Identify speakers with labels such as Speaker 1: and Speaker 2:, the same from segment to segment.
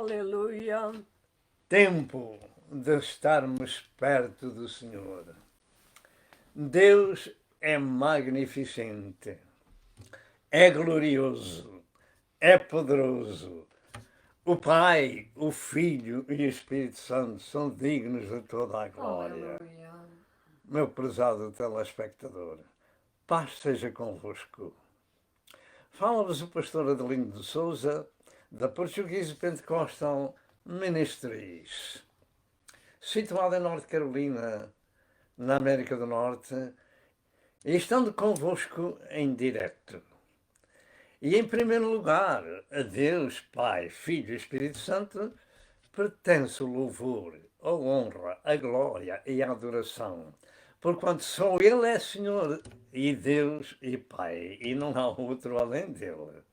Speaker 1: Aleluia. tempo de estarmos perto do Senhor. Deus é magnificente, é glorioso, é poderoso. O Pai, o Filho e o Espírito Santo são dignos de toda a glória.
Speaker 2: Aleluia.
Speaker 1: Meu prezado telespectador, paz seja convosco. Fala-vos o pastor Adelino de Souza, da Portuguese Pentecostal Ministries, situada em Norte Carolina, na América do Norte, e estando convosco em direto. E em primeiro lugar, a Deus, Pai, Filho e Espírito Santo, pertence o louvor, a honra, a glória e a adoração, porquanto só Ele é Senhor e Deus e Pai, e não há outro além dele.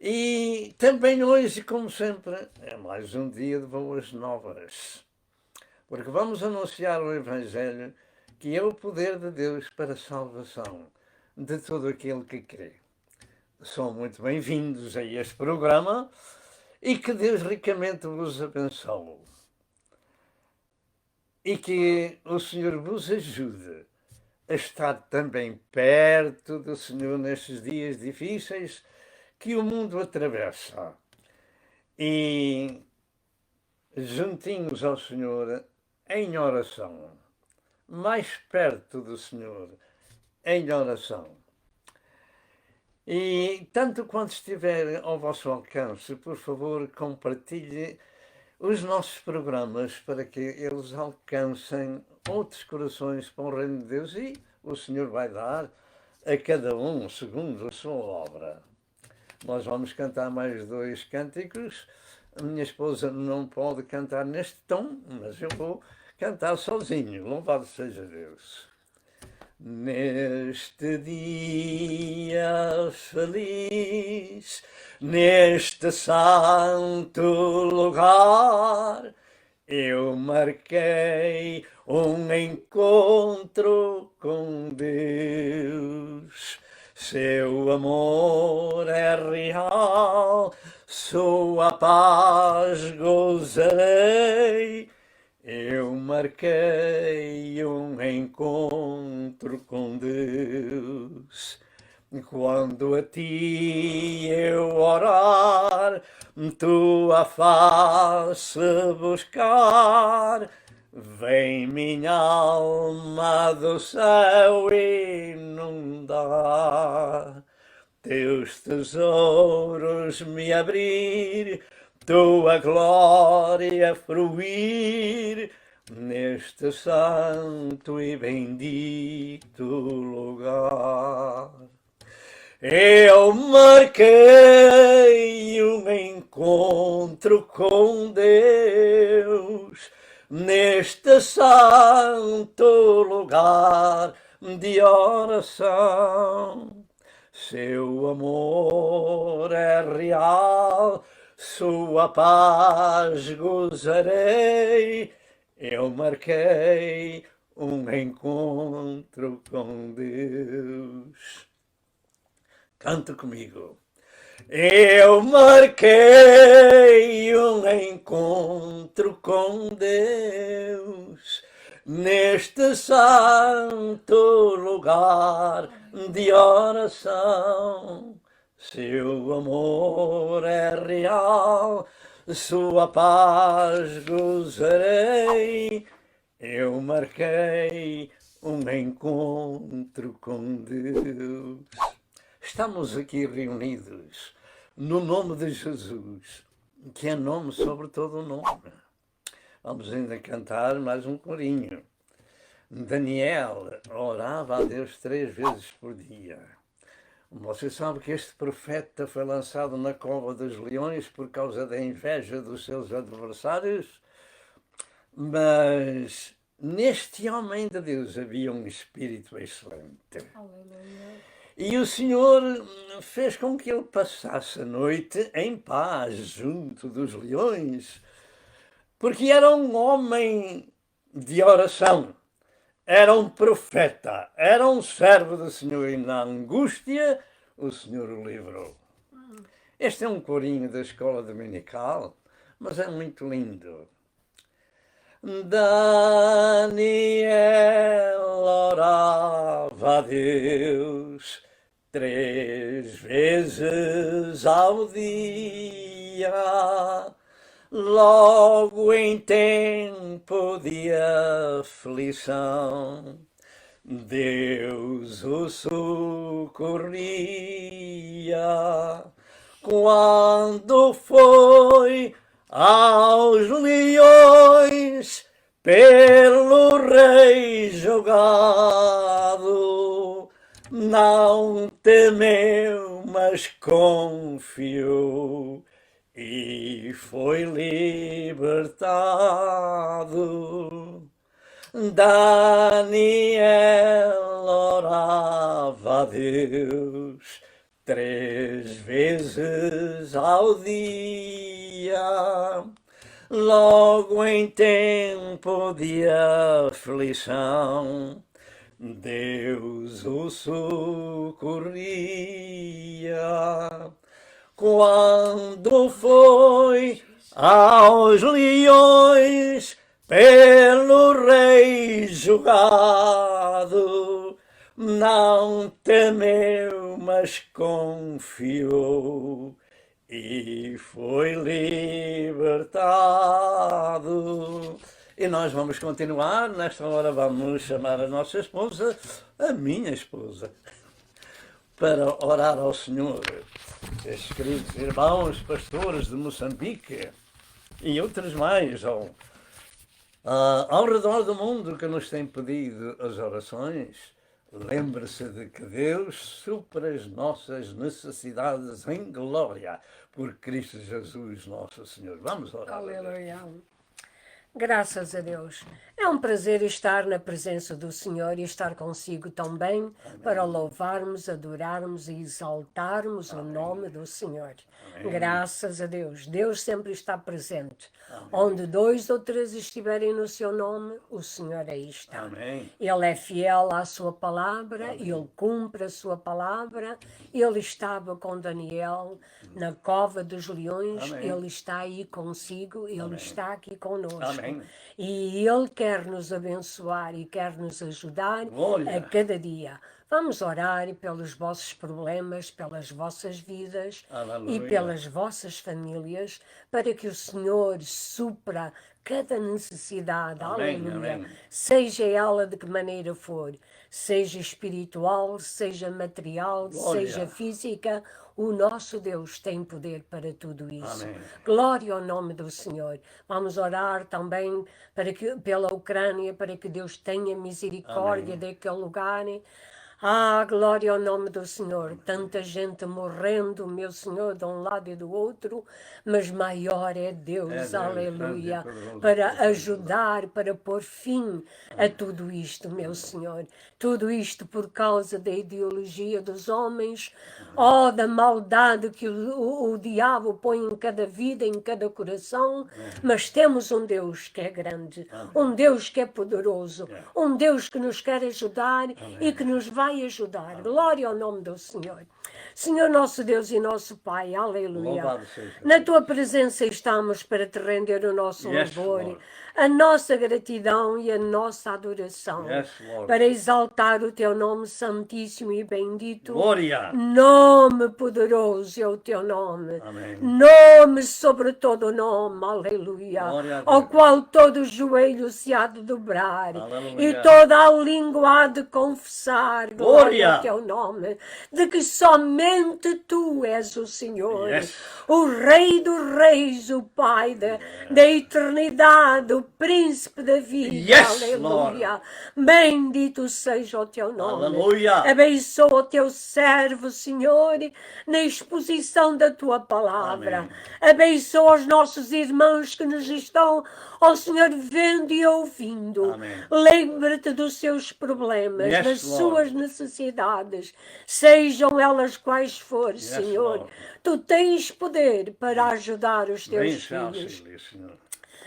Speaker 1: E também hoje, como sempre, é mais um dia de boas novas, porque vamos anunciar o Evangelho, que é o poder de Deus para a salvação de todo aquele que crê. São muito bem-vindos a este programa e que Deus ricamente vos abençoe. E que o Senhor vos ajude a estar também perto do Senhor nestes dias difíceis que o mundo atravessa. E juntinhos ao Senhor em oração, mais perto do Senhor em oração. E tanto quanto estiver ao vosso alcance, por favor, compartilhe os nossos programas para que eles alcancem outros corações para o reino de Deus, e o Senhor vai dar a cada um segundo a sua obra. Nós vamos cantar mais 2 cânticos. A minha esposa não pode cantar neste tom, mas eu vou cantar sozinho. Louvado seja Deus. Neste dia feliz, neste santo lugar, eu marquei um encontro com Deus. Seu amor é real, sua paz gozarei. Eu marquei um encontro com Deus. Quando a ti eu orar, tua face buscar, vem minha alma do céu inundar. Teus tesouros me abrir, tua glória fruir, neste santo e bendito lugar. Eu marquei um encontro com Deus, neste santo lugar de oração. Seu amor é real, sua paz gozarei. Eu marquei um encontro com Deus. Canta comigo. Eu marquei um encontro com Deus, neste santo lugar de oração. Seu amor é real, sua paz gozarei. Eu marquei um encontro com Deus. Estamos aqui reunidos no nome de Jesus, que é nome sobre todo o nome. Vamos ainda cantar mais um corinho. Daniel orava a Deus 3 vezes por dia. Você sabe que este profeta foi lançado na cova dos leões por causa da inveja dos seus adversários, mas neste homem de Deus havia um espírito excelente.
Speaker 2: Aleluia.
Speaker 1: E o Senhor fez com que ele passasse a noite em paz junto dos leões, porque era um homem de oração, era um profeta, era um servo do Senhor, e na angústia o Senhor o livrou. Este é um corinho da escola dominical, mas é muito lindo. Daniel orava a Deus 3 vezes ao dia, logo em tempo de aflição. Deus o socorria. Quando foi aos leões pelo rei julgado, não temeu, mas confiou e foi libertado. Daniel orava a Deus 3 vezes ao dia, logo em tempo de aflição. Deus o socorria. Quando foi aos leões pelo rei julgado, não temeu, mas confiou e foi libertado. E nós vamos continuar, nesta hora vamos chamar a nossa esposa, a minha esposa, para orar ao Senhor. Estes queridos irmãos pastores de Moçambique e outros mais ao redor do mundo que nos têm pedido as orações, lembre-se de que Deus supra as nossas necessidades em glória por Cristo Jesus nosso Senhor. Vamos orar.
Speaker 2: Aleluia. Graças a Deus. É um prazer estar na presença do Senhor e estar consigo também. Amém. Para louvarmos, adorarmos e exaltarmos Amém. O nome do Senhor. Amém. Graças a Deus. Deus sempre está presente. Amém. Onde 2 ou 3 estiverem no seu nome, o Senhor aí está. Amém. Ele é fiel à sua palavra, Amém. Ele cumpre a sua palavra. Ele estava com Daniel na cova dos leões. Amém. Ele está aí consigo, Ele Amém. Está aqui conosco. Amém. E Ele quer nos abençoar e quer nos ajudar Glória. A cada dia. Vamos orar pelos vossos problemas, pelas vossas vidas Aleluia. E pelas vossas famílias, para que o Senhor supra cada necessidade, Amém, aleluia, Amém. Seja ela de que maneira for, seja espiritual, seja material, Glória. Seja física, o nosso Deus tem poder para tudo isso. Amém. Glória ao nome do Senhor. Vamos orar também pela Ucrânia, para que Deus tenha misericórdia Amém. Daquele lugar. Glória ao nome do Senhor. Tanta gente morrendo, meu Senhor, de um lado e do outro, mas maior é Deus, aleluia, para ajudar, para pôr fim a tudo isto, meu Senhor. Tudo isto por causa da ideologia dos homens, da maldade que o diabo põe em cada vida, em cada coração, mas temos um Deus que é grande, um Deus que é poderoso, um Deus que nos quer ajudar e que nos vai ajudar. Glória ao nome do Senhor. Senhor nosso Deus e nosso Pai, aleluia. Na tua presença estamos para te render o nosso louvor, a nossa gratidão e a nossa adoração, para exaltar o teu nome santíssimo e bendito. Glória. Nome poderoso é o teu nome. Amém. Nome sobre todo nome, aleluia. Ao qual todo joelho se há de dobrar, aleluia. E toda a língua há de confessar, glória ao teu nome, de que somente tu és o Senhor, o Rei dos Reis, o Pai da eternidade, o Príncipe da vida, aleluia. Lord. Bendito seja o teu nome. Aleluia. Abençoa o teu servo, Senhor, na exposição da tua palavra. Amém. Abençoa os nossos irmãos que nos estão, Senhor, vendo e ouvindo. Lembra-te dos seus problemas, das suas necessidades, sejam elas quais forem, Senhor. Lord. Tu tens poder para ajudar os teus filhos.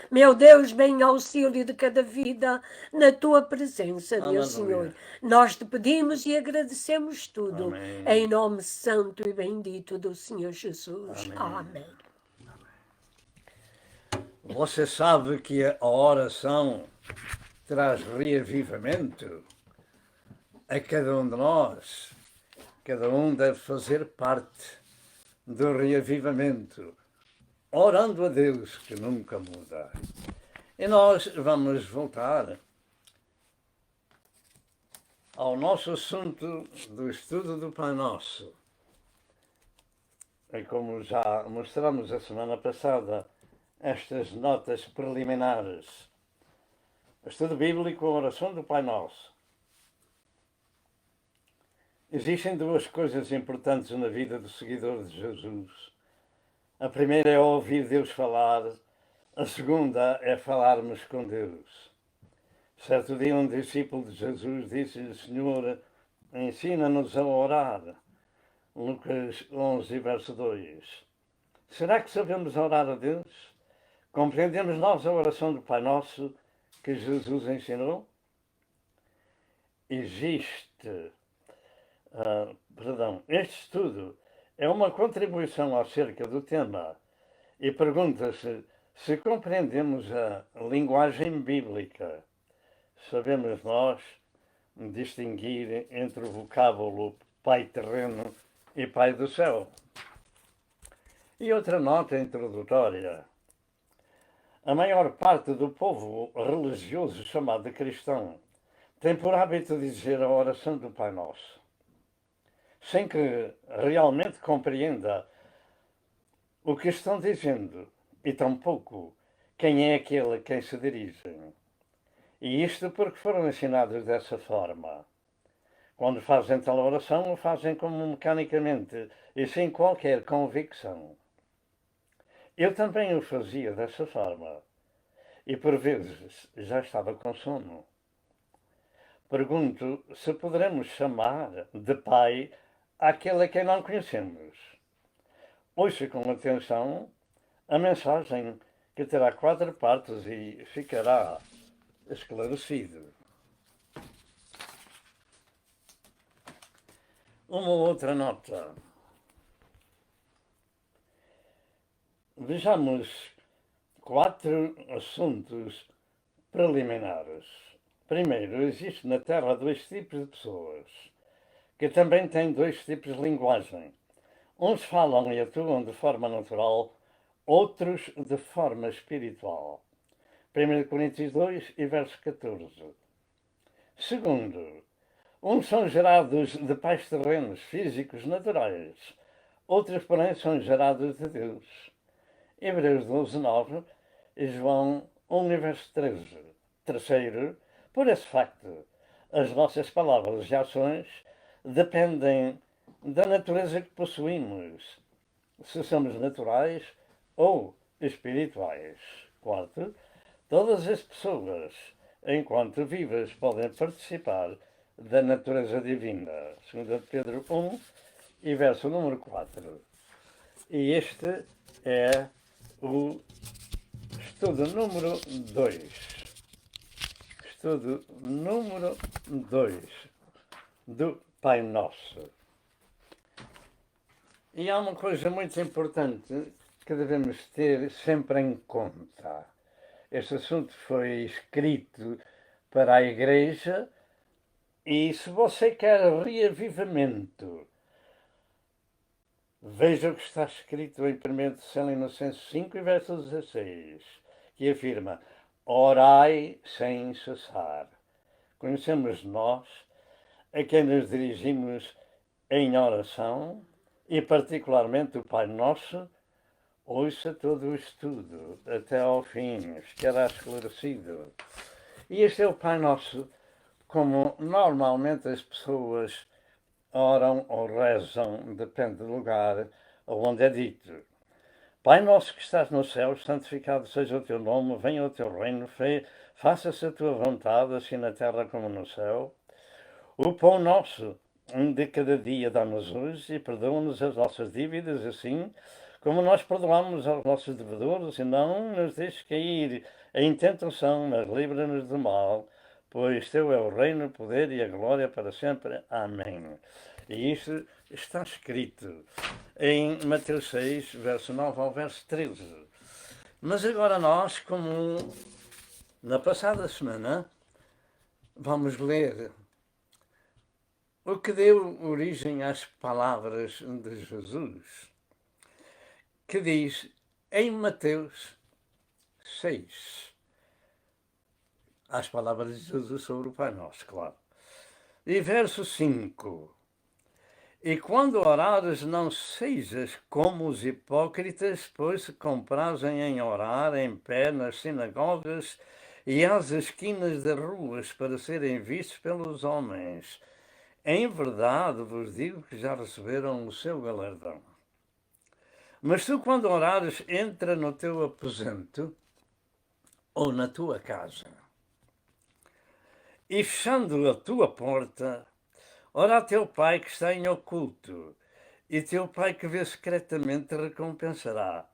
Speaker 2: Meu Deus, bem auxílio de cada vida na tua presença, meu Senhor. Nós te pedimos e agradecemos tudo. Amém. Em nome santo e bendito do Senhor Jesus. Amém. Amém.
Speaker 1: Você sabe que a oração traz reavivamento a cada um de nós. Cada um deve fazer parte do reavivamento, orando a Deus que nunca muda. E nós vamos voltar ao nosso assunto do estudo do Pai Nosso. E como já mostramos a semana passada, estas notas preliminares. Estudo bíblico, a oração do Pai Nosso. Existem duas coisas importantes na vida do seguidor de Jesus. A primeira é ouvir Deus falar, a segunda é falarmos com Deus. Certo dia um discípulo de Jesus disse-lhe: Senhor, ensina-nos a orar. Lucas 11, verso 2. Será que sabemos orar a Deus? Compreendemos nós a oração do Pai Nosso que Jesus ensinou? Este estudo é uma contribuição acerca do tema e pergunta-se se compreendemos a linguagem bíblica. Sabemos nós distinguir entre o vocábulo Pai terreno e Pai do céu. E outra nota introdutória. A maior parte do povo religioso chamado cristão tem por hábito dizer a oração do Pai Nosso, sem que realmente compreenda o que estão dizendo e tampouco quem é aquele a quem se dirigem. E isto porque foram ensinados dessa forma. Quando fazem tal oração, o fazem como mecanicamente e sem qualquer convicção. Eu também o fazia dessa forma e por vezes já estava com sono. Pergunto se poderemos chamar de Pai aquele a quem não conhecemos. Ouça com atenção a mensagem que terá 4 partes e ficará esclarecido. Uma outra nota. Vejamos 4 assuntos preliminares. Primeiro, existe na Terra 2 tipos de pessoas, que também têm 2 tipos de linguagem. Uns falam e atuam de forma natural, outros de forma espiritual. 1 Coríntios 2 e verso 14. Segundo, uns são gerados de pais terrenos, físicos, naturais. Outros, porém, são gerados de Deus. Hebreus 12, 9 e João 1, verso 13. Terceiro, por esse facto, as nossas palavras e ações dependem da natureza que possuímos, se somos naturais ou espirituais. Quarto, todas as pessoas, enquanto vivas, podem participar da natureza divina. 2 Pedro 1 e verso número 4. E este é o estudo número 2. Estudo número 2 do Pai Nosso. E há uma coisa muito importante que devemos ter sempre em conta. Este assunto foi escrito para a Igreja e se você quer reavivamento, veja o que está escrito em 1 Tessalonicenses 5, verso 16, que afirma: orai sem cessar. Conhecemos nós a quem nos dirigimos em oração e particularmente o Pai Nosso. Ouça todo o estudo até ao fim, ficará esclarecido. E este é o Pai Nosso como normalmente as pessoas oram ou rezam, depende do lugar onde é dito. Pai nosso que estás no céu, santificado seja o teu nome, venha o teu reino, faça-se a tua vontade, assim na terra como no céu. O pão nosso de cada dia dá-nos hoje e perdoa-nos as nossas dívidas, assim como nós perdoamos aos nossos devedores, e não nos deixes cair em tentação, mas livra-nos do mal, pois teu é o reino, o poder e a glória para sempre. Amém. E isto está escrito em Mateus 6, verso 9 ao verso 13. Mas agora nós, como na passada semana, vamos ler o que deu origem às palavras de Jesus, que diz em Mateus 6, as palavras de Jesus sobre o Pai Nosso, claro. E verso 5. E quando orares, não sejas como os hipócritas, pois se comprazem em orar em pé nas sinagogas e às esquinas das ruas para serem vistos pelos homens. Em verdade vos digo que já receberam o seu galardão. Mas tu, quando orares, entra no teu aposento ou na tua casa, e fechando a tua porta, ora a teu Pai que está em oculto, e teu Pai que vê secretamente te recompensará.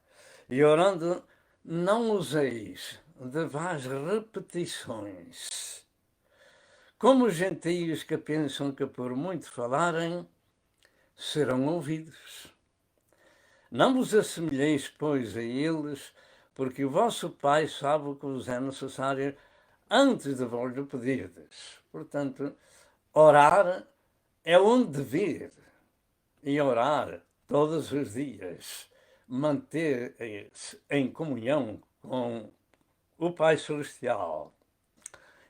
Speaker 1: E orando, não useis de vãs repetições, como os gentios que pensam que por muito falarem, serão ouvidos. Não vos assemelheis, pois, a eles, porque o vosso Pai sabe o que vos é necessário antes de vos lhe pedirdes. Portanto, orar é um dever. E orar todos os dias, manter-se em comunhão com o Pai Celestial.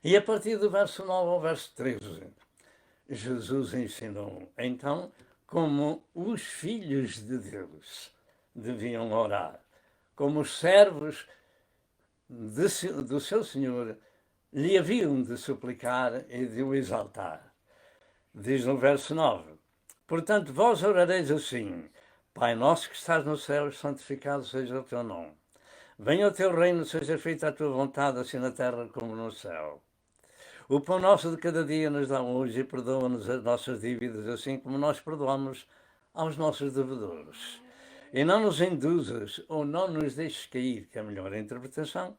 Speaker 1: E a partir do verso 9 ao verso 13, Jesus ensinou, então, como os filhos de Deus deviam orar, como os servos do seu Senhor lhe haviam de suplicar e de o exaltar. Diz no verso 9, portanto, vós orareis assim, Pai nosso que estás no céu, santificado seja o teu nome. Venha o teu reino, seja feita a tua vontade, assim na terra como no céu. O pão nosso de cada dia nos dá hoje e perdoa-nos as nossas dívidas, assim como nós perdoamos aos nossos devedores. E não nos induzas ou não nos deixes cair, que é a melhor interpretação,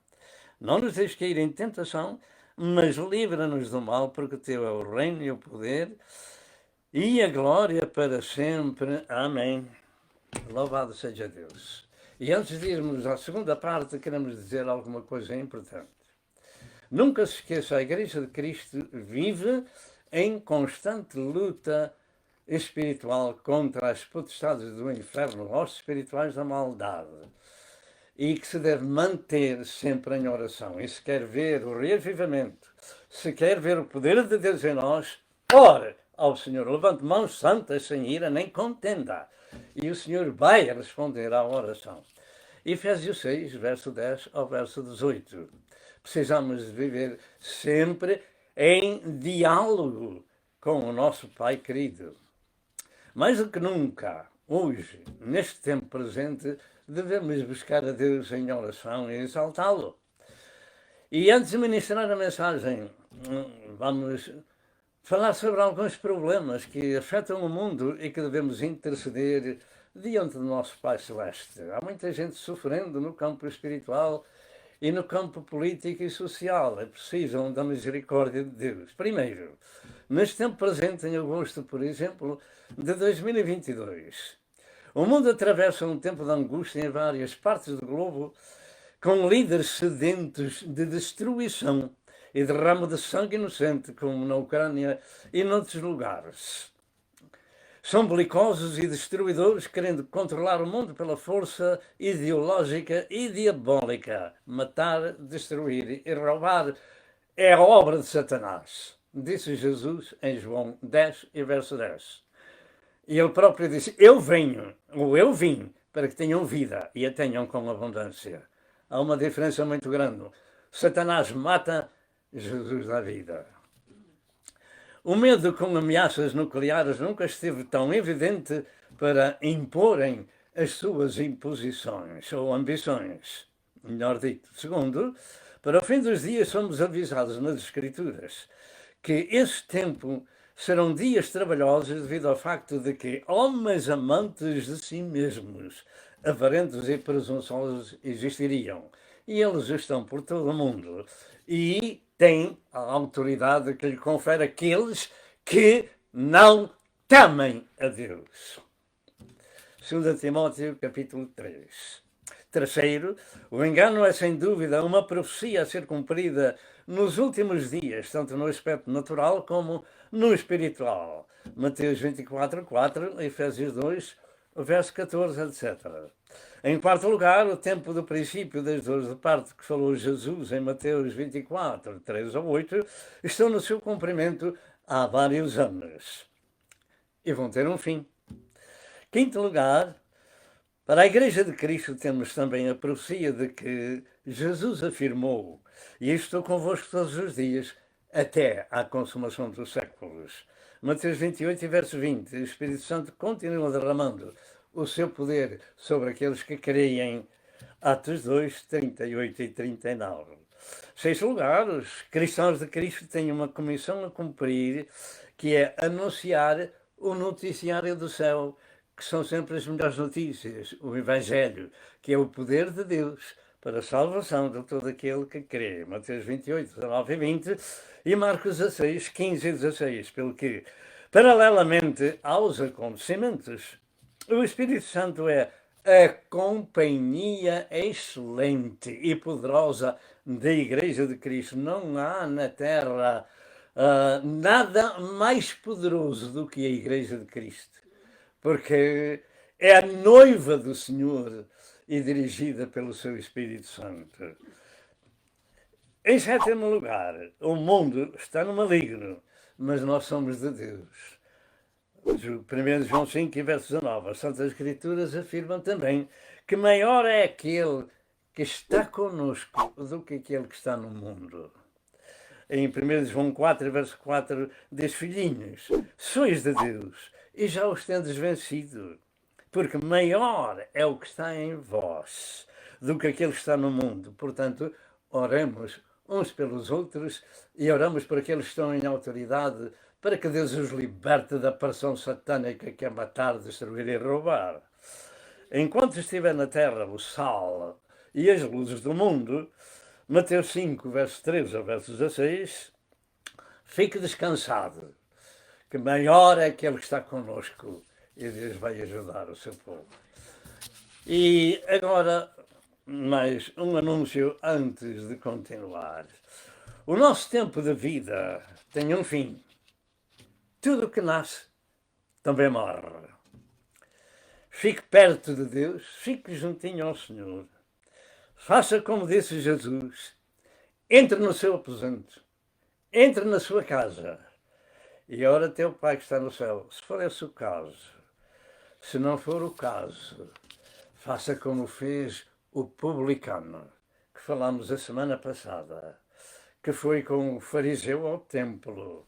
Speaker 1: não nos deixes cair em tentação, mas livra-nos do mal, porque teu é o reino e o poder e a glória para sempre. Amém. Louvado seja Deus. E antes de irmos à segunda parte, queremos dizer alguma coisa importante. Nunca se esqueça, a Igreja de Cristo vive em constante luta espiritual contra as potestades do inferno, hostes espirituais da maldade, e que se deve manter sempre em oração. E se quer ver o reavivamento, se quer ver o poder de Deus em nós, ore ao Senhor, levante mãos santas sem ira nem contenda, e o Senhor vai responder à oração. Efésios 6, verso 10 ao verso 18. Precisamos viver sempre em diálogo com o nosso Pai querido. Mais do que nunca, hoje, neste tempo presente, devemos buscar a Deus em oração e exaltá-lo. E antes de ministrar a mensagem, vamos falar sobre alguns problemas que afetam o mundo e que devemos interceder diante do nosso Pai Celeste. Há muita gente sofrendo no campo espiritual e no campo político e social. Precisam da misericórdia de Deus. Primeiro, neste tempo presente, em agosto, por exemplo, de 2022, o mundo atravessa um tempo de angústia em várias partes do globo, com líderes sedentos de destruição e derrame de sangue inocente, como na Ucrânia e noutros lugares. São belicosos e destruidores, querendo controlar o mundo pela força ideológica e diabólica. Matar, destruir e roubar é a obra de Satanás, disse Jesus em João 10 e verso 10. E ele próprio disse, eu venho, ou eu vim, para que tenham vida e a tenham com abundância. Há uma diferença muito grande. Satanás mata, Jesus dá vida. O medo com ameaças nucleares nunca esteve tão evidente para imporem as suas imposições ou ambições, melhor dito. Segundo, para o fim dos dias somos avisados nas Escrituras que esse tempo serão dias trabalhosos devido ao facto de que homens amantes de si mesmos, avarentos e presunçosos existiriam. E eles estão por todo o mundo. E tem a autoridade que lhe confere aqueles que não temem a Deus. 2 Timóteo, capítulo 3. Terceiro, o engano é sem dúvida uma profecia a ser cumprida nos últimos dias, tanto no aspecto natural como no espiritual. Mateus 24:4, Efésios 2, verso 14, etc. Em quarto lugar, o tempo do princípio das dores de parto que falou Jesus em Mateus 24, 3 a 8, estão no seu cumprimento há vários anos e vão ter um fim. Quinto lugar, para a Igreja de Cristo temos também a profecia de que Jesus afirmou: e estou convosco todos os dias, até à consumação dos séculos. Mateus 28, verso 20. O Espírito Santo continua derramando o seu poder sobre aqueles que creem. Atos 2, 38 e 39. Sexto lugar, os cristãos de Cristo têm uma comissão a cumprir, que é anunciar o noticiário do céu, que são sempre as melhores notícias, o Evangelho, que é o poder de Deus para a salvação de todo aquele que crê. Mateus 28, 19 e 20 e Marcos 16, 15 e 16. Pelo que, paralelamente aos acontecimentos, o Espírito Santo é a companhia excelente e poderosa da Igreja de Cristo. Não há na Terra nada mais poderoso do que a Igreja de Cristo, porque é a noiva do Senhor e dirigida pelo seu Espírito Santo. Em sétimo lugar, o mundo está no maligno, mas nós somos de Deus. 1 João 5, verso 19. As Santas Escrituras afirmam também que maior é aquele que está conosco do que aquele que está no mundo. Em 1 João 4, verso 4, diz: filhinhos, sois de Deus e já os tendes vencido, porque maior é o que está em vós do que aquele que está no mundo. Portanto, oremos uns pelos outros e oramos por aqueles que estão em autoridade, para que Deus os liberte da pressão satânica que é matar, destruir e roubar. Enquanto estiver na terra o sal e as luzes do mundo, Mateus 5, verso 13 ao verso 16, fique descansado, que maior é aquele que está conosco e Deus vai ajudar o seu povo. E agora, mais um anúncio antes de continuar. O nosso tempo de vida tem um fim. Tudo que nasce também morre. Fique perto de Deus, fique juntinho ao Senhor. Faça como disse Jesus. Entre no seu aposento, entre na sua casa e ora teu Pai que está no céu. Se for esse o caso, se não for o caso, faça como fez o publicano, que falamos a semana passada, que foi com o fariseu ao templo.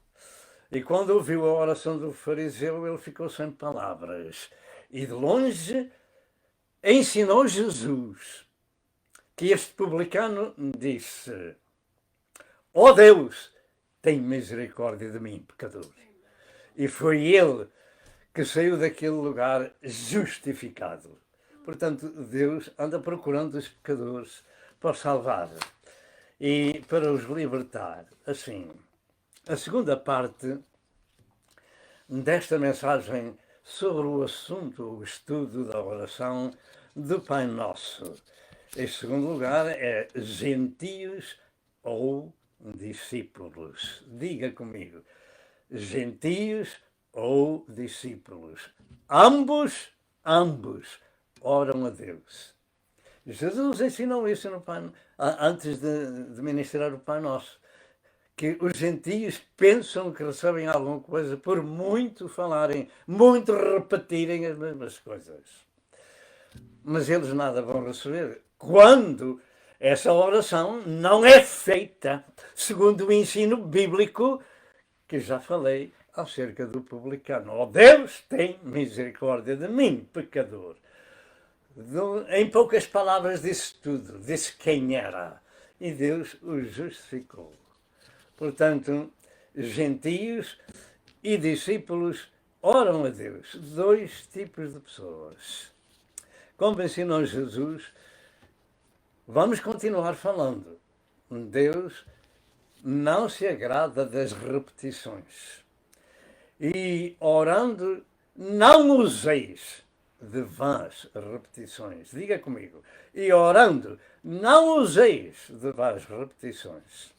Speaker 1: E quando ouviu a oração do fariseu, ele ficou sem palavras. E de longe ensinou Jesus que este publicano disse: ó Deus, tem misericórdia de mim, pecador. E foi ele que saiu daquele lugar justificado. Portanto, Deus anda procurando os pecadores para os salvar e para os libertar. Assim, a segunda parte desta mensagem sobre o assunto, o estudo da oração do Pai Nosso. Em segundo lugar, é gentios ou discípulos. Diga comigo, gentios ou discípulos. Ambos oram a Deus. Jesus ensinou isso no Pai, antes de ministrar o Pai Nosso, que os gentios pensam que recebem alguma coisa por muito falarem, muito repetirem as mesmas coisas. Mas eles nada vão receber quando essa oração não é feita segundo o ensino bíblico que já falei acerca do publicano. Ó Deus, tem misericórdia de mim, pecador. Em poucas palavras disse tudo, disse quem era, e Deus o justificou. Portanto, gentios e discípulos oram a Deus. Dois tipos de pessoas. Como ensinou Jesus, vamos continuar falando. Deus não se agrada das repetições. E orando, não useis de vãs repetições. Diga comigo. E orando, não useis de vãs repetições.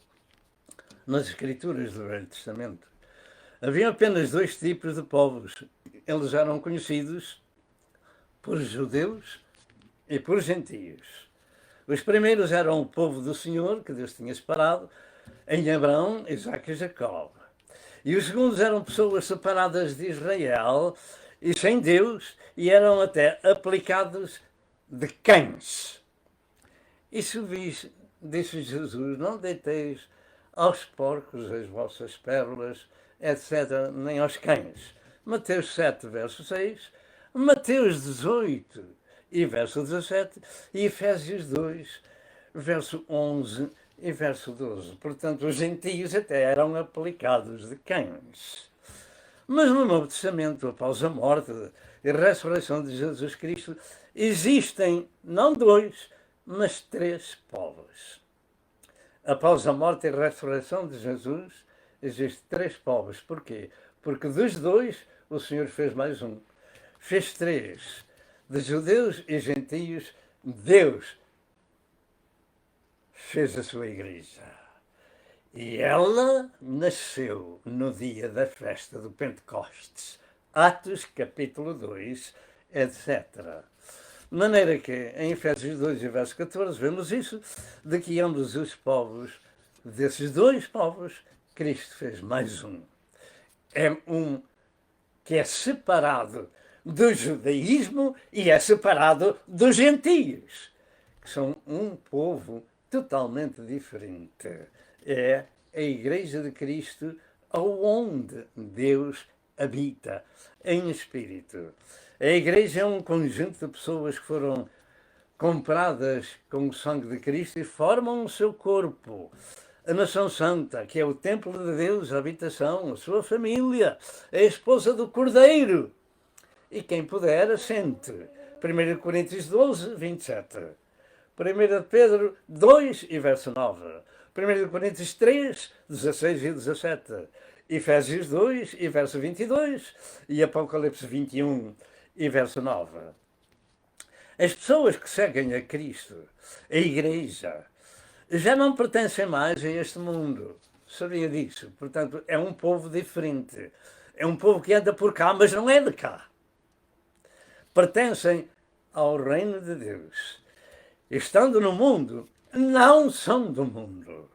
Speaker 1: Nas Escrituras do Velho Testamento, havia apenas dois tipos de povos. Eles eram conhecidos por judeus e por gentios. Os primeiros eram o povo do Senhor, que Deus tinha separado, em Abraão, Isaque e Jacó. E os segundos eram pessoas separadas de Israel e sem Deus, e eram até aplicados de cães. Isso disse Jesus: não deiteis aos porcos as vossas pérolas, etc., nem aos cães. Mateus 7, verso 6, Mateus 18 e verso 17, e Efésios 2, verso 11 e verso 12. Portanto, os gentios até eram aplicados de cães. Mas no Novo Testamento, após a morte e ressurreição de Jesus Cristo, existem não dois, mas três povos. Após a morte e ressurreição de Jesus, existem três povos. Porquê? Porque dos dois, o Senhor fez mais um. Fez três. De judeus e gentios, Deus fez a sua igreja. E ela nasceu no dia da festa do Pentecostes. Atos, capítulo 2, etc. De maneira que, em Efésios 2 e verso 14, vemos isso, de que ambos os povos, desses dois povos, Cristo fez mais um. É um que é separado do judaísmo e é separado dos gentios, que são um povo totalmente diferente. É a Igreja de Cristo onde Deus habita, em espírito. A Igreja é um conjunto de pessoas que foram compradas com o sangue de Cristo e formam o seu corpo. A nação santa, que é o templo de Deus, a habitação, a sua família, a esposa do Cordeiro. E quem puder, assente. 1 Coríntios 12, 27. 1 Pedro 2 e verso 9. 1 Coríntios 3, 16 e 17. Efésios 2 e verso 22. E Apocalipse 21 e verso 9. As pessoas que seguem a Cristo, a Igreja, já não pertencem mais a este mundo. Sabia disso? Portanto, é um povo diferente. É um povo que anda por cá, mas não é de cá. Pertencem ao reino de Deus. Estando no mundo, não são do mundo.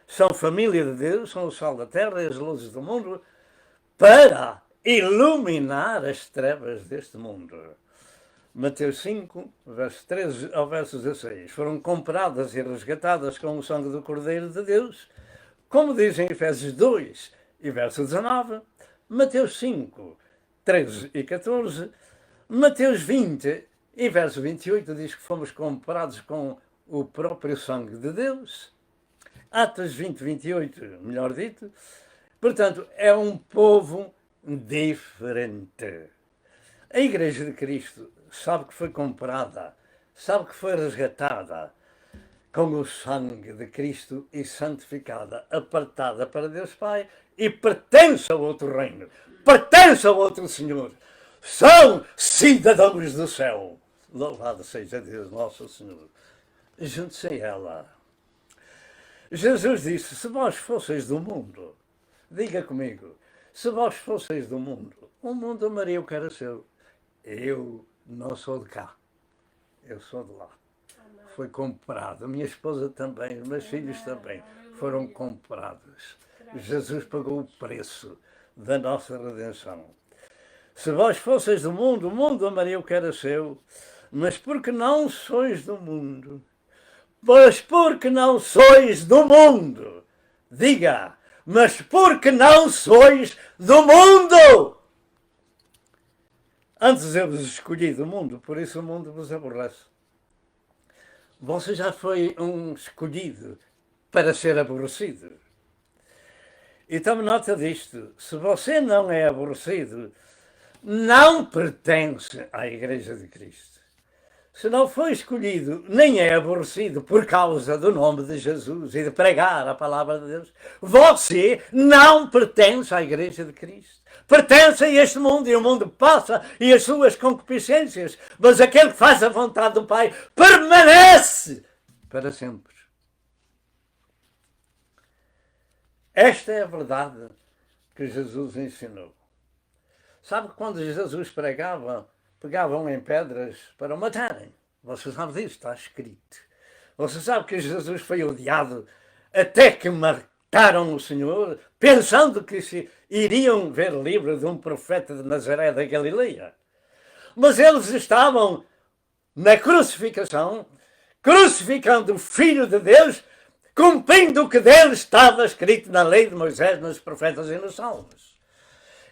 Speaker 1: São família de Deus, são o sal da terra e as luzes do mundo, para iluminar as trevas deste mundo. Mateus 5, verso 13 ao verso 16. Foram compradas e resgatadas com o sangue do Cordeiro de Deus, como dizem Efésios 2 e verso 19, Mateus 5, 13 e 14, Mateus 20 e verso 28 diz que fomos comprados com o próprio sangue de Deus. Atos 20, 28, melhor dito. Portanto, é um povo diferente. A Igreja de Cristo sabe que foi comprada, sabe que foi resgatada com o sangue de Cristo e santificada, apartada para Deus Pai e pertence ao outro reino, pertence ao outro Senhor. São cidadãos do céu. Louvado seja Deus, nosso Senhor. Junte-se a ela. Jesus disse: se vós fosseis do mundo, diga comigo, se vós fosseis do mundo, o mundo amaria o que era seu. Eu não sou de cá, eu sou de lá. Foi comprado. A minha esposa também, os meus filhos também foram comprados. Jesus pagou o preço da nossa redenção. Se vós fosseis do mundo, o mundo amaria o que era seu, mas porque não sois do mundo, mas porque não sois do mundo, diga, mas porque não sois do mundo. Antes eu vos escolhi do mundo, por isso o mundo vos aborrece. Você já foi um escolhido para ser aborrecido. E tome nota disto: se você não é aborrecido, não pertence à Igreja de Cristo. se não foi escolhido, nem é aborrecido por causa do nome de Jesus e de pregar a palavra de Deus, você não pertence à Igreja de Cristo. Pertence a este mundo e o mundo passa e as suas concupiscências, mas aquele que faz a vontade do Pai permanece para sempre. Esta é a verdade que Jesus ensinou. Sabe que quando Jesus pregava, pegavam em pedras para o matarem. Você sabe disso, está escrito. Você sabe que Jesus foi odiado até que mataram o Senhor, pensando que se iriam ver livre de um profeta de Nazaré da Galileia. Mas eles estavam na crucificação, crucificando o Filho de Deus, cumprindo o que dele estava escrito na lei de Moisés, nos profetas e nos salmos.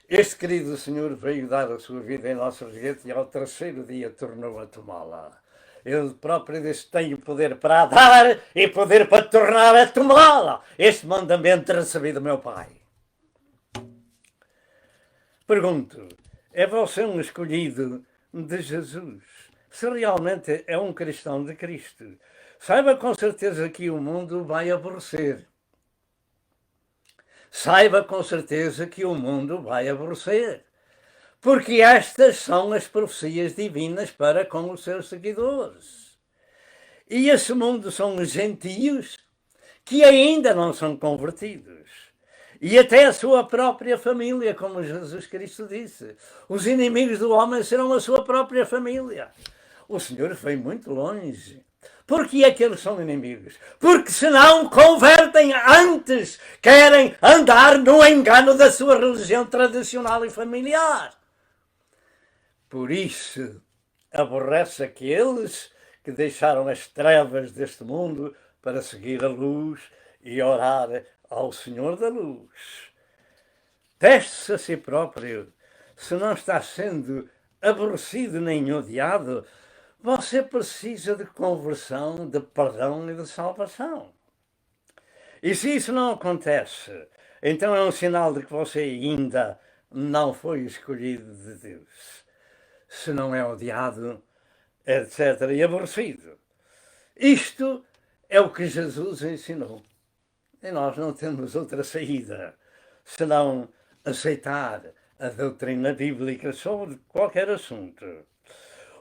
Speaker 1: Este querido Senhor veio dar a sua vida em nosso resgate e ao terceiro dia tornou a tomá-la. Ele próprio disse: tenho poder para a dar e poder para tornar a tomá-la. Este mandamento recebi do meu Pai. Pergunto, é você um escolhido de Jesus? Se realmente é um cristão de Cristo, saiba com certeza que o mundo vai aborrecer. Saiba com certeza que o mundo vai aborrecer. Porque estas são as profecias divinas para com os seus seguidores. E esse mundo são os gentios que ainda não são convertidos. E até a sua própria família, como Jesus Cristo disse. Os inimigos do homem serão a sua própria família. O Senhor foi muito longe. Por que é que eles são inimigos? Porque se não convertem antes, querem andar no engano da sua religião tradicional e familiar. Por isso, aborrece aqueles que deixaram as trevas deste mundo para seguir a luz e orar ao Senhor da luz. Teste-se a si próprio. Se não está sendo aborrecido nem odiado, você precisa de conversão, de perdão e de salvação. E se isso não acontece, então é um sinal de que você ainda não foi escolhido de Deus. Se não é odiado, etc., e aborrecido. Isto é o que Jesus ensinou. E nós não temos outra saída senão aceitar a doutrina bíblica sobre qualquer assunto.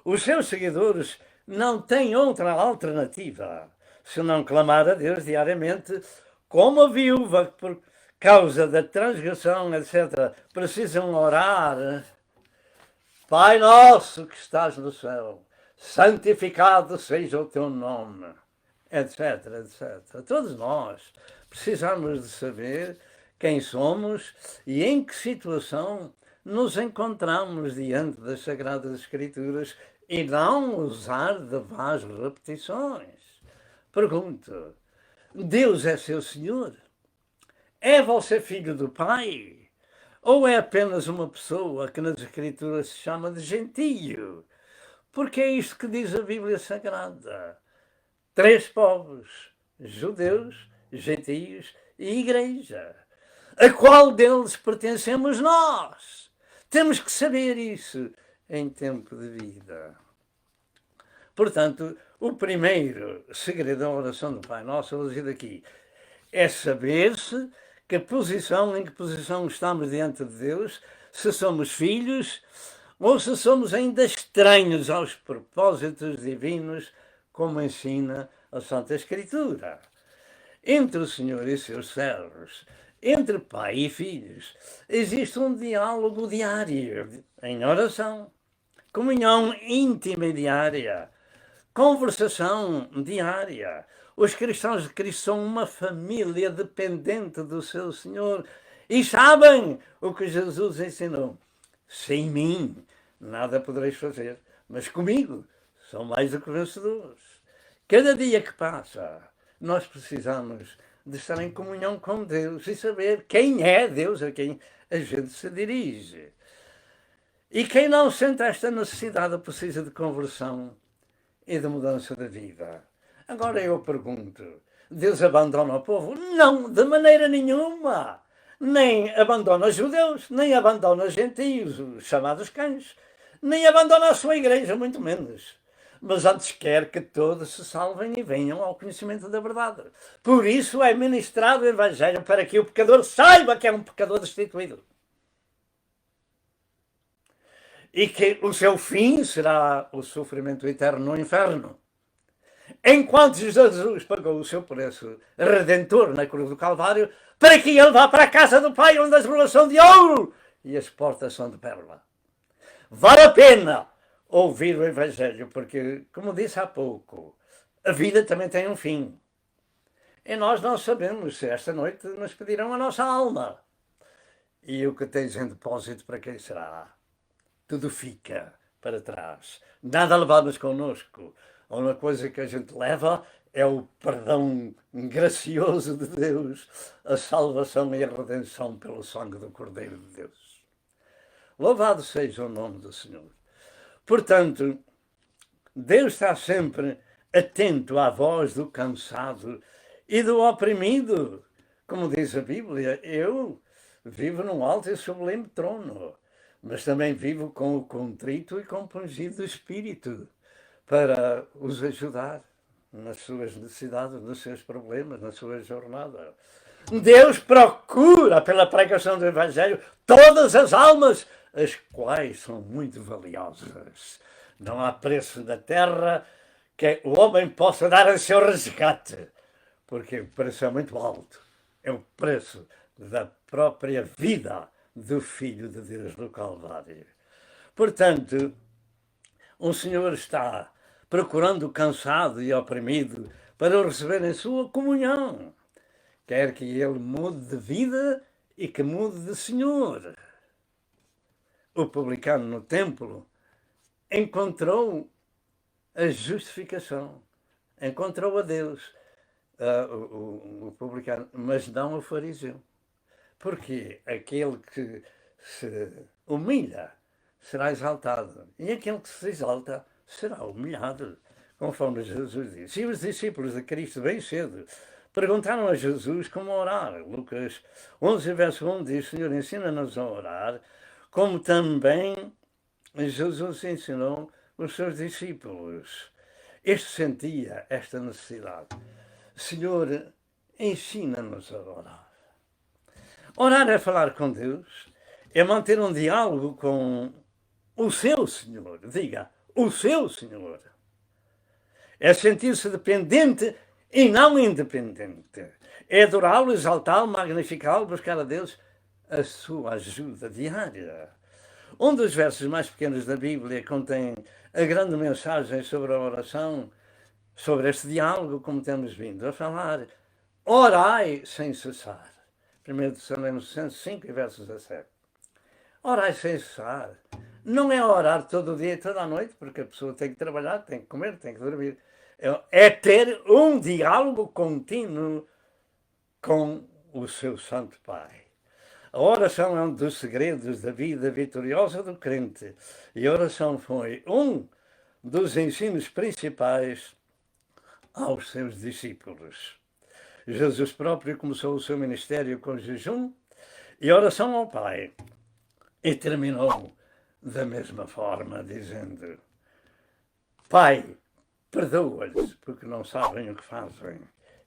Speaker 1: Os seus seguidores não têm outra alternativa senão clamar a Deus diariamente, como a viúva que por causa da transgressão, etc., precisam orar. Pai nosso que estás no céu, santificado seja o teu nome, etc., etc. Todos nós precisamos de saber quem somos e em que situação nos encontramos diante das Sagradas Escrituras e não usar de vãs repetições. Pergunto, Deus é seu Senhor? É você filho do Pai? Ou é apenas uma pessoa que nas Escrituras se chama de gentio? Porque é isto que diz a Bíblia Sagrada. 3 povos, judeus, gentios e igreja. A qual deles pertencemos nós? Temos que saber isso em tempo de vida. Portanto, o primeiro segredo da oração do Pai Nosso, elegido aqui, é saber-se em que posição estamos diante de Deus, se somos filhos ou se somos ainda estranhos aos propósitos divinos, como ensina a Santa Escritura. Entre o Senhor e seus servos, entre pai e filhos, existe um diálogo diário, em oração, comunhão íntima diária, conversação diária. Os cristãos de Cristo são uma família dependente do seu Senhor e sabem o que Jesus ensinou. Sem mim nada podereis fazer, mas comigo são mais do que vencedores. Cada dia que passa, nós precisamos de estar em comunhão com Deus e saber quem é Deus a quem a gente se dirige. E quem não sente esta necessidade precisa de conversão e de mudança de vida. Agora eu pergunto, Deus abandona o povo? Não, de maneira nenhuma. Nem abandona os judeus, nem abandona os gentios, os chamados cães, nem abandona a sua igreja, muito menos. mas antes quer que todos se salvem e venham ao conhecimento da verdade. Por isso é ministrado o Evangelho, para que o pecador saiba que é um pecador destituído. E que o seu fim será o sofrimento eterno no inferno. Enquanto Jesus pagou o seu preço redentor na cruz do Calvário, para que ele vá para a casa do Pai, onde as ruas são de ouro e as portas são de pérola. Vale a pena ouvir o Evangelho, porque, como disse há pouco, a vida também tem um fim. E nós não sabemos se esta noite nos pedirão a nossa alma. E o que tens em depósito para quem será? Tudo fica para trás. Nada levamos connosco. A única coisa que a gente leva é o perdão gracioso de Deus, a salvação e a redenção pelo sangue do Cordeiro de Deus. Louvado seja o nome do Senhor. Portanto, Deus está sempre atento à voz do cansado e do oprimido. Como diz a Bíblia, eu vivo num alto e sublime trono, mas também vivo com o contrito e compungido espírito para os ajudar nas suas necessidades, nos seus problemas, na sua jornada. Deus procura, pela pregação do Evangelho, todas as almas, as quais são muito valiosas. Não há preço na terra que o homem possa dar a seu resgate, porque o preço é muito alto. É o preço da própria vida do Filho de Deus no Calvário. Portanto, o Senhor está procurando o cansado e oprimido para o receber em sua comunhão. Quer que ele mude de vida e que mude de Senhor. O publicano no templo encontrou a justificação, encontrou a Deus, o publicano, mas não o fariseu. Porque aquele que se humilha será exaltado, e aquele que se exalta será humilhado, conforme Jesus disse. E os discípulos de Cristo, bem cedo, perguntaram a Jesus como orar. Lucas 11, verso 1 diz: Senhor, ensina-nos a orar, como também Jesus ensinou os seus discípulos. Este sentia esta necessidade. Senhor, ensina-nos a orar. Orar é falar com Deus, é manter um diálogo com o seu Senhor. Diga, o seu Senhor. É sentir-se dependente e não independente. É adorá-lo, exaltá-lo, magnificá-lo, buscar a Deus a sua ajuda diária. Um dos versos mais pequenos da Bíblia contém a grande mensagem sobre a oração, sobre este diálogo, como temos vindo a falar. Orai sem cessar. 1 Tessalonicenses 5, verso 17. Orai sem cessar. Não é orar todo o dia e toda a noite, porque a pessoa tem que trabalhar, tem que comer, tem que dormir. É ter um diálogo contínuo com o seu Santo Pai. A oração é um dos segredos da vida vitoriosa do crente. E a oração foi um dos ensinos principais aos seus discípulos. Jesus próprio começou o seu ministério com jejum e oração ao Pai. E terminou da mesma forma, dizendo: Pai, perdoa-lhes, porque não sabem o que fazem,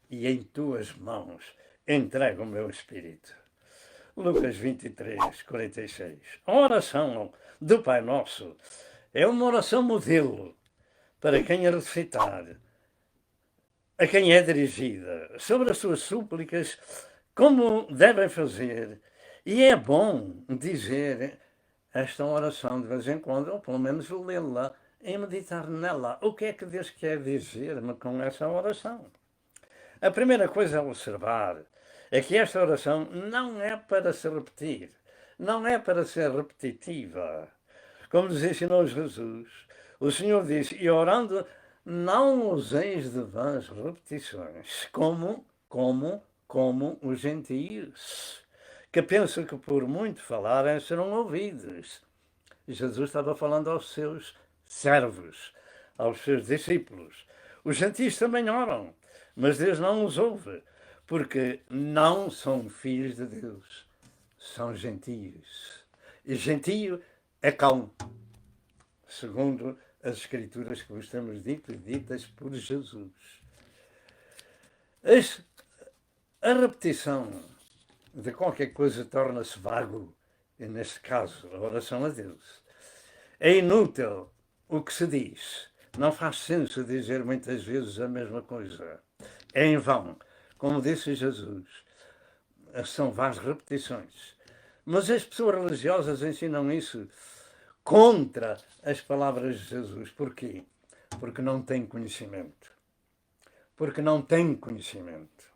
Speaker 1: e em tuas mãos entrego o meu espírito. Lucas 23, 46. A oração do Pai Nosso é uma oração modelo para quem a recitar, a quem é dirigida, sobre as suas súplicas, como devem fazer. E é bom dizer esta oração de vez em quando, ou pelo menos lê-la e meditar nela. O que é que Deus quer dizer-me com essa oração? A primeira coisa a observar é que esta oração não é para se repetir, não é para ser repetitiva. Como nos ensinou Jesus, o Senhor disse: e orando, não useis de vãs repetições, como os gentios, que pensam que por muito falarem serão ouvidos. Jesus estava falando aos seus servos, aos seus discípulos. Os gentios também oram, mas Deus não os ouve, porque não são filhos de Deus, são gentios. E gentio é cão, segundo as Escrituras que vos temos dito e ditas por Jesus. A repetição de qualquer coisa torna-se vago, e neste caso, a oração a Deus. É inútil o que se diz. Não faz senso dizer muitas vezes a mesma coisa. É em vão. Como disse Jesus, são vãs repetições. Mas as pessoas religiosas ensinam isso contra as palavras de Jesus. Porquê? Porque não têm conhecimento. Porque não têm conhecimento.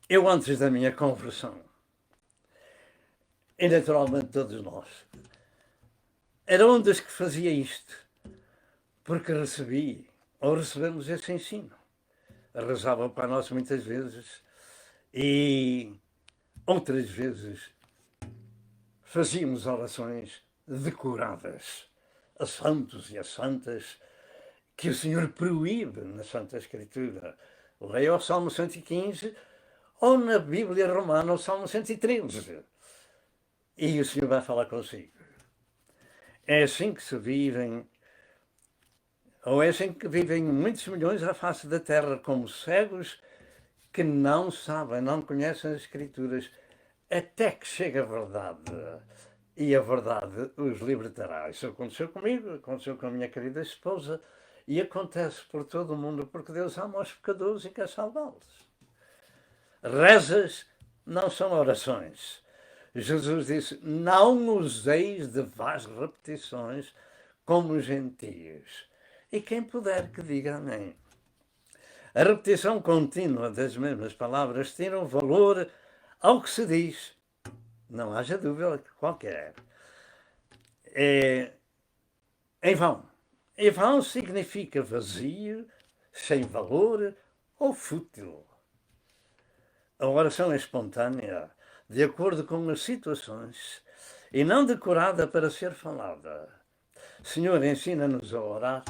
Speaker 1: Eu, antes da minha conversão, e naturalmente todos nós, era um dos que fazia isto, porque recebemos esse ensino. Rezava para nós muitas vezes e outras vezes fazíamos orações decoradas a santos e a santas que o Senhor proíbe na Santa Escritura. Leia o Salmo 115 ou na Bíblia Romana o Salmo 113 e o Senhor vai falar consigo. É assim que se vivem, ou é assim que vivem muitos milhões à face da terra, como cegos que não sabem, não conhecem as Escrituras, até que chega a verdade. E a verdade os libertará. Isso aconteceu comigo, aconteceu com a minha querida esposa, e acontece por todo o mundo, porque Deus ama os pecadores e quer salvá-los. Rezas não são orações. Jesus disse, não useis de vãs repetições como os gentios. E quem puder que diga amém. A repetição contínua das mesmas palavras tira um valor ao que se diz. Não haja dúvida qualquer. É em vão. Em vão significa vazio, sem valor ou fútil. A oração é espontânea, de acordo com as situações, e não decorada para ser falada. Senhor, ensina-nos a orar,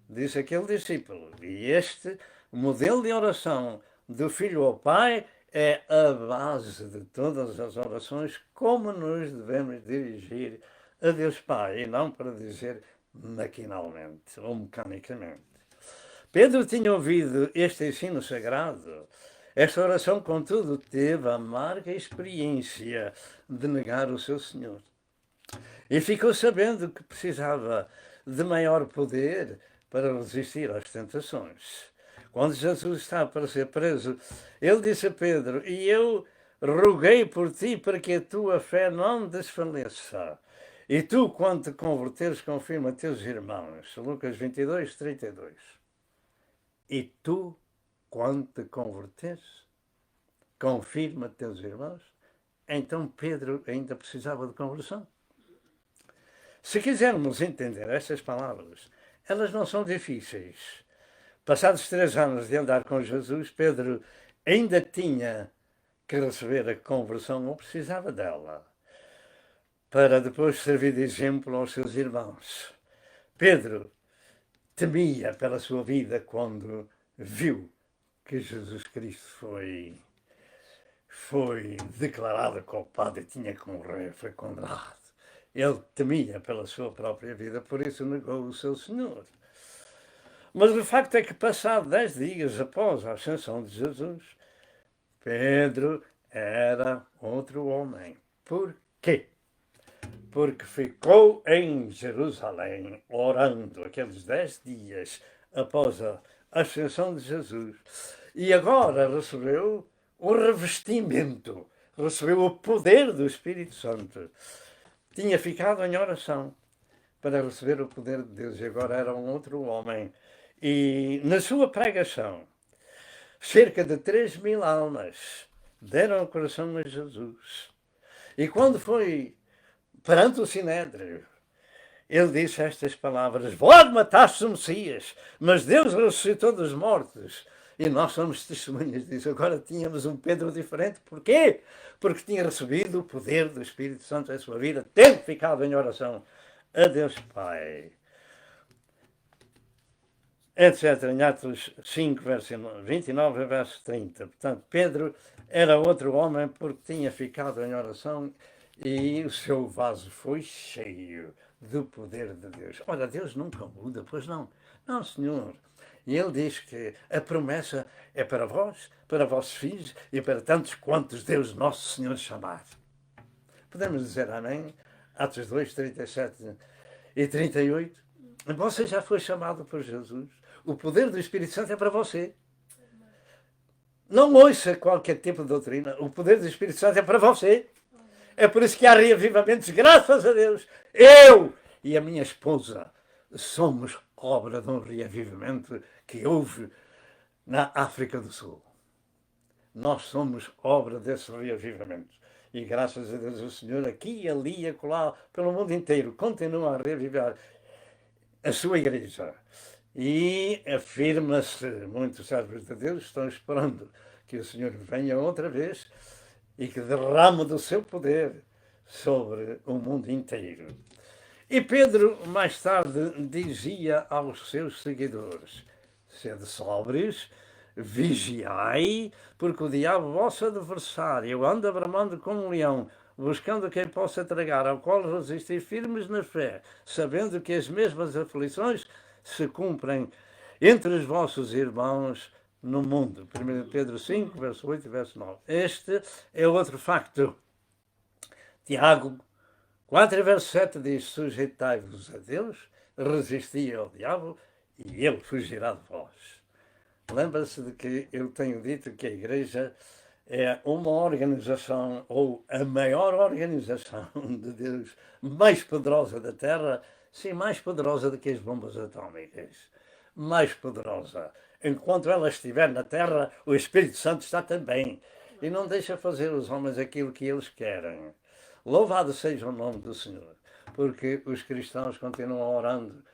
Speaker 1: disse aquele discípulo. E este modelo de oração do Filho ao Pai é a base de todas as orações, como nos devemos dirigir a Deus Pai, e não para dizer maquinalmente ou mecanicamente. Pedro tinha ouvido este ensino sagrado. Esta oração, contudo, teve a amarga experiência de negar o seu Senhor. E ficou sabendo que precisava de maior poder para resistir às tentações. Quando Jesus estava para ser preso, ele disse a Pedro, e eu roguei por ti para que a tua fé não desfaleça. E tu, quando te converteres, confirma teus irmãos. Lucas 22, 32. E tu, quando te converteres, confirma teus irmãos. Então Pedro ainda precisava de conversão. Se quisermos entender estas palavras, elas não são difíceis. Passados 3 anos de andar com Jesus, Pedro ainda tinha que receber a conversão, ou precisava dela, para depois servir de exemplo aos seus irmãos. Pedro temia pela sua vida quando viu que Jesus Cristo foi declarado culpado e tinha que morrer, foi condenado. Ele temia pela sua própria vida, por isso negou o seu Senhor. Mas o facto é que, passado 10 dias após a ascensão de Jesus, Pedro era outro homem. Por quê? Porque ficou em Jerusalém orando aqueles 10 dias após a ascensão de Jesus. E agora recebeu o revestimento, recebeu o poder do Espírito Santo. Tinha ficado em oração para receber o poder de Deus e agora era um outro homem. E na sua pregação, cerca de 3.000 almas deram o coração a Jesus. E quando foi perante o Sinédrio, ele disse estas palavras, vós mataste o Messias, mas Deus ressuscitou dos mortos. E nós somos testemunhas disso. Agora tínhamos um Pedro diferente. Porquê? Porque tinha recebido o poder do Espírito Santo em sua vida, tendo ficado em oração a Deus Pai. Etc. Em Atos 5, verso 29 e verso 30. Portanto, Pedro era outro homem porque tinha ficado em oração e o seu vaso foi cheio do poder de Deus. Ora, Deus nunca muda, pois não. Não, Senhor. E Ele diz que a promessa é para vós, para vossos filhos e para tantos quantos Deus nosso Senhor chamar. Podemos dizer amém? Atos 2, 37 e 38. Você já foi chamado por Jesus. O poder do Espírito Santo é para você. Não ouça qualquer tipo de doutrina. O poder do Espírito Santo é para você. É por isso que há reavivamentos, graças a Deus. Eu e a minha esposa somos obra de um reavivamento que houve na África do Sul. Nós somos obra desse reavivamento. E graças a Deus o Senhor aqui, ali e acolá, pelo mundo inteiro, continua a reavivar a sua igreja. E afirma-se, muitos servos de Deus estão esperando que o Senhor venha outra vez e que derrame do seu poder sobre o mundo inteiro. E Pedro, mais tarde, dizia aos seus seguidores: sede sóbrios, vigiai, porque o diabo, vosso adversário, anda bramando como um leão, buscando quem possa tragar, ao qual resistir firmes na fé, sabendo que as mesmas aflições se cumprem entre os vossos irmãos no mundo. 1 Pedro 5, verso 8 e verso 9. Este é outro facto. Tiago 4, verso 7 diz: sujeitai-vos a Deus, resisti ao diabo e ele fugirá de vós. Lembra-se de que eu tenho dito que a Igreja é uma organização, ou a maior organização de Deus, mais poderosa da Terra, sim, mais poderosa do que as bombas atómicas. Mais poderosa. Enquanto ela estiver na Terra, o Espírito Santo está também. E não deixa fazer os homens aquilo que eles querem. Louvado seja o nome do Senhor, porque os cristãos continuam orando: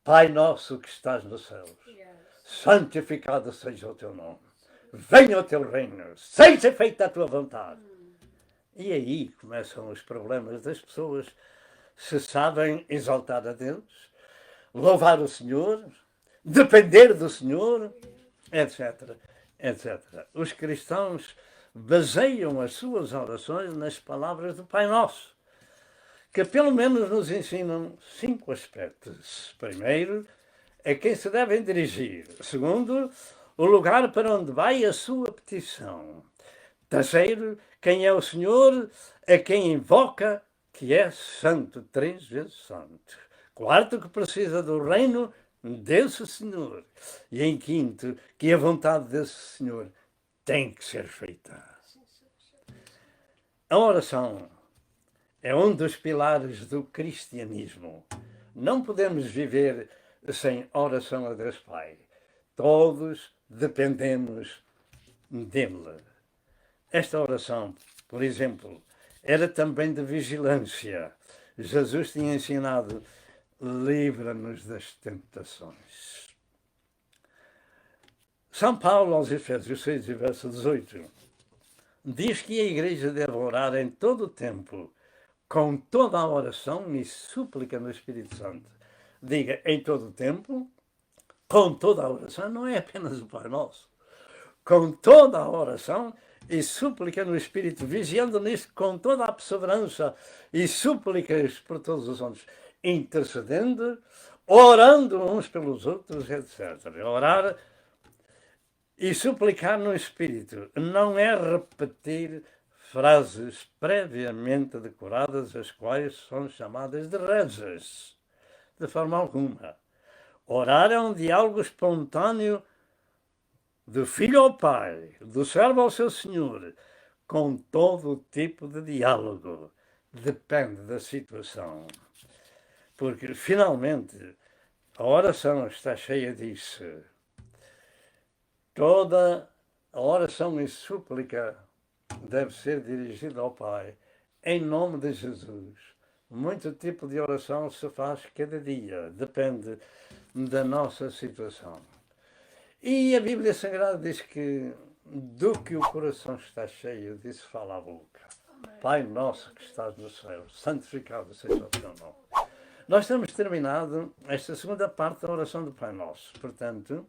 Speaker 1: Pai nosso que estás nos céus, santificado seja o teu nome, venha o teu reino, seja feita a tua vontade. E aí começam os problemas das pessoas. Se sabem exaltar a Deus, louvar o Senhor, depender do Senhor, etc, etc. Os cristãos baseiam as suas orações nas palavras do Pai Nosso, que pelo menos nos ensinam 5 aspectos. Primeiro, a quem se devem dirigir. Segundo, o lugar para onde vai a sua petição. Terceiro, quem é o Senhor, a quem invoca, que é santo, 3 vezes santo. Quarto, que precisa do reino desse Senhor. E em quinto, que a vontade desse Senhor tem que ser feita. A oração é um dos pilares do cristianismo. Não podemos viver sem oração a Deus Pai. Todos dependemos dele. Esta oração, por exemplo, era também de vigilância. Jesus tinha ensinado: livra-nos das tentações. São Paulo, aos Efésios 6, verso 18, diz que a Igreja deve orar em todo o tempo, com toda a oração e súplica no Espírito Santo. Diga, em todo o tempo, com toda a oração, não é apenas o Pai Nosso. Com toda a oração e súplica no Espírito, vigiando nisto com toda a perseverança e súplicas por todos os homens, intercedendo, orando uns pelos outros, etc. Orar e suplicar no Espírito não é repetir frases previamente decoradas, as quais são chamadas de rezas, de forma alguma. Orar é um diálogo espontâneo do filho ao pai, do servo ao seu senhor, com todo o tipo de diálogo. Depende da situação. Porque, finalmente, a oração está cheia disso. Toda a oração e súplica deve ser dirigida ao Pai, em nome de Jesus. Muito tipo de oração se faz cada dia, depende da nossa situação. E a Bíblia Sagrada diz que do que o coração está cheio, disso fala a boca. Pai nosso que estás no céu, santificado seja o teu nome. Nós temos terminado esta segunda parte da oração do Pai Nosso. Portanto,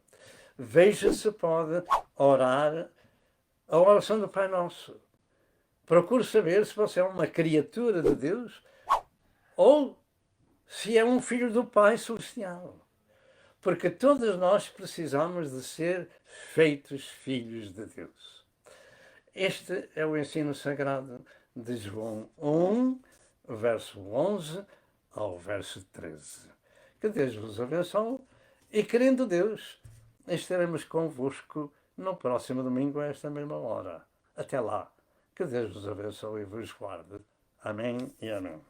Speaker 1: veja se pode orar a oração do Pai Nosso. Procure saber se você é uma criatura de Deus ou se é um filho do Pai Celestial. Porque todos nós precisamos de ser feitos filhos de Deus. Este é o ensino sagrado de João 1, verso 11 ao verso 13. Que Deus vos abençoe e, querendo Deus, estaremos convosco no próximo domingo a esta mesma hora. Até lá. Que Deus vos abençoe e vos guarde. Amém e amém.